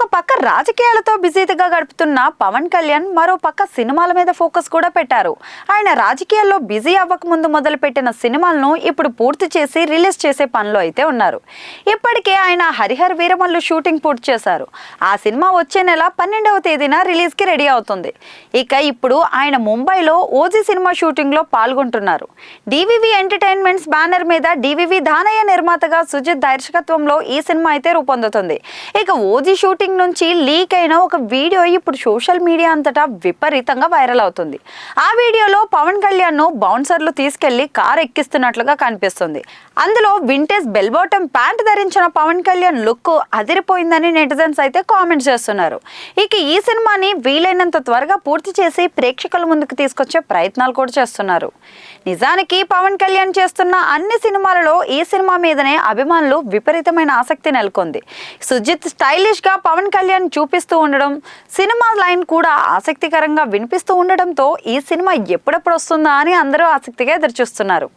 ఒక పక్క రాజకీయాలతో బిజీగా గడుపుతున్న పవన్ కళ్యాణ్ మరో పక్క సినిమాల మీద ఫోకస్ కూడా పెట్టారు. ఆయన రాజకీయాల్లో బిజీ అవ్వక ముందు మొదలుపెట్టిన సినిమాలను ఇప్పుడు పూర్తి చేసి రిలీజ్ చేసే పనిలో అయితే ఉన్నారు. ఇప్పటికే ఆయన హరిహర వీరమల్లు షూటింగ్ పూర్తి చేశారు. ఆ సినిమా వచ్చే నెల 12వ తేదీన రిలీజ్ కి రెడీ అవుతుంది. ఇక ఇప్పుడు ఆయన ముంబైలో ఓజీ సినిమా షూటింగ్ లో పాల్గొంటున్నారు. డివివి ఎంటర్టైన్మెంట్స్ బ్యానర్ మీద డివివి దానయ్య నిర్మాతగా సుజిత్ దర్శకత్వంలో ఈ సినిమా అయితే రూపొందుతుంది. ఇక ఓజీ షూటింగ్ నుంచి లీక్ అయిన ఒక వీడియో ఇప్పుడు సోషల్ మీడియా అంతటా విపరీతంగా వైరల్ అవుతుంది. ఆ వీడియోలో పవన్ కళ్యాణ్ ను బౌన్సర్లు తీసుకెళ్లి కారు ఎక్కిస్తున్నట్లుగా కనిపిస్తుంది. అందులో వింటేజ్ బెల్ బాటమ్ ప్యాంట్ ధరించిన పవన్ కళ్యాణ్ లుక్ అదిరిపోయిందని నెటిజన్స్ అయితే కామెంట్స్ చేస్తున్నారు. ఇక ఈ సినిమాని వీలైనంత త్వరగా పూర్తి చేసి ప్రేక్షకుల ముందుకు తీసుకొచ్చే ప్రయత్నాలు కూడా చేస్తున్నారు. నిజానికి పవన్ కళ్యాణ్ చేస్తున్న అన్ని సినిమాలలో ఈ సినిమా మీదనే అభిమానులు విపరీతమైన ఆసక్తి నెలకొంది. సుజిత్ స్టైలిష్ గా పవన్ కళ్యాణ్ చూపిస్తూ ఉండడం, సినిమా లైన్ కూడా ఆసక్తికరంగా వినిపిస్తూ ఉండడంతో ఈ సినిమా ఎప్పుడెప్పుడు వస్తుందా అని అందరూ ఆసక్తిగా ఎదురుచూస్తున్నారు.